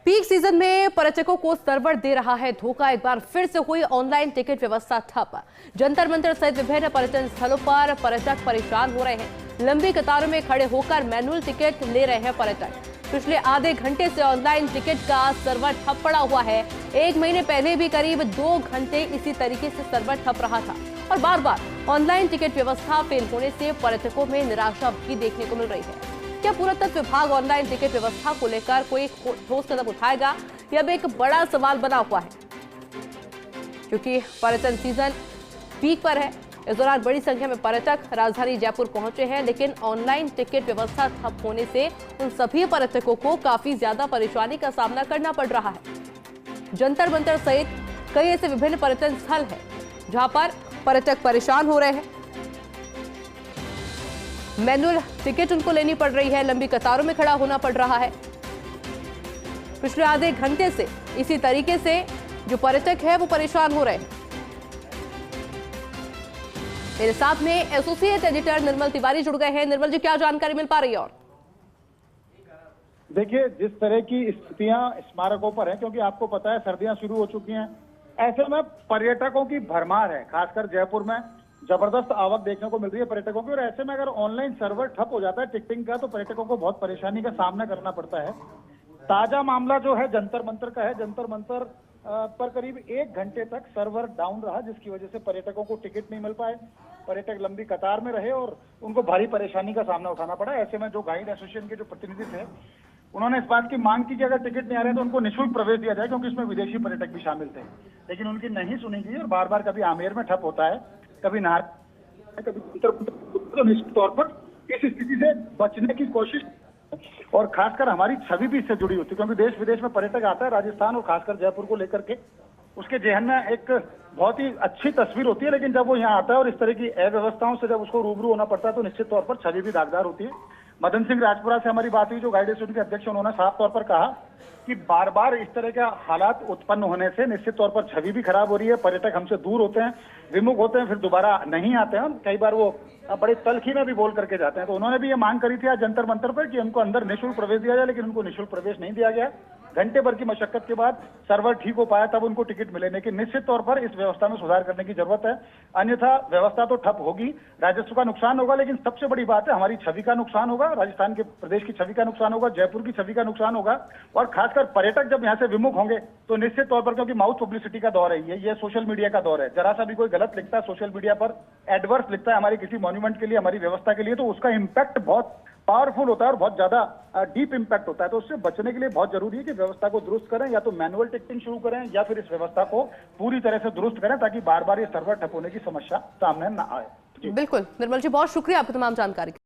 Peak season में पर्यटकों को सर्वर दे रहा है धोखा। एक बार फिर से हुई ऑनलाइन टिकट व्यवस्था ठप। जंतर मंतर सहित विभिन्न पर्यटन स्थलों पर पर्यटक परेशान हो रहे हैं। लंबी कतारों में खड़े होकर मैनुअल टिकट ले रहे हैं पर्यटक। पिछले आधे घंटे से ऑनलाइन टिकट का सर्वर ठप पड़ा हुआ है। एक महीने पहले भी करीब 2 घंटे इसी तरीके से सर्वर ठप रहा था और बार बार ऑनलाइन टिकट व्यवस्था फेल होने से पर्यटकों में निराशा भी देखने को मिल रही है। क्या पुरातत्व विभाग ऑनलाइन टिकट व्यवस्था को लेकर कोई ठोस कदम उठाएगा? यह भी एक बड़ा सवाल बना हुआ है, क्योंकि पर्यटन सीजन पीक पर है। इस दौरान बड़ी संख्या में पर्यटक राजधानी जयपुर पहुंचे हैं, लेकिन ऑनलाइन टिकट व्यवस्था ठप होने से उन सभी पर्यटकों को काफी ज्यादा परेशानी का सामना करना पड़ रहा है। जंतर मंतर सहित कई ऐसे विभिन्न पर्यटन स्थल हैं जहां पर पर्यटक परेशान हो रहे हैं। मैनुअल टिकट उनको लेनी पड़ रही है, लंबी कतारों में खड़ा होना पड़ रहा है। पिछले आधे घंटे से इसी तरीके से जो पर्यटक है वो परेशान हो रहे हैं। मेरे साथ में एसोसिएट एडिटर निर्मल तिवारी जुड़ गए हैं। निर्मल जी, क्या जानकारी मिल पा रही है? और देखिए, जिस तरह की स्थितियां स्मारकों पर है, क्योंकि आपको पता है सर्दियां शुरू हो चुकी हैं, ऐसे में पर्यटकों की भरमार है। खासकर जयपुर में जबरदस्त आवक देखने को मिल रही है पर्यटकों की, और ऐसे में अगर ऑनलाइन सर्वर ठप हो जाता है टिकटिंग का, तो पर्यटकों को बहुत परेशानी का सामना करना पड़ता है। ताजा मामला जो है जंतर मंतर का है। जंतर मंतर पर करीब 1 घंटे तक सर्वर डाउन रहा, जिसकी वजह से पर्यटकों को टिकट नहीं मिल पाए। पर्यटक लंबी कतार में रहे और उनको भारी परेशानी का सामना उठाना पड़ा। ऐसे में जो गाइड एसोसिएशन के जो प्रतिनिधि थे, उन्होंने इस बात की मांग की कि अगर टिकट नहीं आ रहे तो उनको निःशुल्क प्रवेश दिया जाए, क्योंकि इसमें विदेशी पर्यटक भी शामिल थे। लेकिन उनकी नहीं सुनी गई और बार बार कभी आमेर में ठप होता है, कभी नार, कभी तो निश्चित तौर पर इस स्थिति से बचने की कोशिश, और खासकर हमारी छवि भी इससे जुड़ी होती है, क्योंकि देश विदेश में पर्यटक आता है राजस्थान और खासकर जयपुर को लेकर के, उसके जेहन में एक बहुत ही अच्छी तस्वीर होती है। लेकिन जब वो यहाँ आता है और इस तरह की अव्यवस्थाओं से जब उसको रूबरू होना पड़ता है, तो निश्चित तौर पर छवि भी दागदार होती है। मदन सिंह राजपुरा से हमारी बात हुई, जो गाइड एसोसिएशन के अध्यक्ष, उन्होंने साफ तौर पर कहा कि बार बार इस तरह के हालात उत्पन्न होने से निश्चित तौर पर छवि भी खराब हो रही है। पर्यटक हमसे दूर होते हैं, विमुख होते हैं, फिर दोबारा नहीं आते हैं। कई बार वो बड़े तल्खी में भी बोल करके जाते हैं। तो उन्होंने भी ये मांग करी थी आज जंतर मंतर पर कि उनको अंदर निःशुल्क प्रवेश दिया जाए, लेकिन उनको निःशुल्क प्रवेश नहीं दिया गया। घंटे भर की मशक्कत के बाद सर्वर ठीक हो पाया, तब उनको टिकट मिले। लेकिन निश्चित तौर पर इस व्यवस्था में सुधार करने की जरूरत है, अन्यथा व्यवस्था तो ठप होगी, राजस्व का नुकसान होगा, लेकिन सबसे बड़ी बात है हमारी छवि का नुकसान होगा, राजस्थान के प्रदेश की छवि का नुकसान होगा, जयपुर की छवि का नुकसान होगा। और खासकर पर्यटक जब यहाँ से विमुख होंगे तो निश्चित तौर पर, क्योंकि माउथ पब्लिसिटी का दौर है, ये सोशल मीडिया का दौर है, जरा सा भी कोई गलत लिखता है सोशल मीडिया पर, एडवर्स लिखता है हमारे किसी मॉन्यूमेंट के लिए, हमारी व्यवस्था के लिए, तो उसका इम्पैक्ट बहुत पावरफुल होता है और बहुत ज्यादा डीप इम्पैक्ट होता है। तो उससे बचने के लिए बहुत जरूरी है कि व्यवस्था को दुरुस्त करें, या तो मैनुअल टिकटिंग शुरू करें या फिर इस व्यवस्था को पूरी तरह से दुरुस्त करें, ताकि बार बार ये सर्वर ठप होने की समस्या सामने न आए। बिल्कुल निर्मल जी, बहुत शुक्रिया आपकी तमाम जानकारी।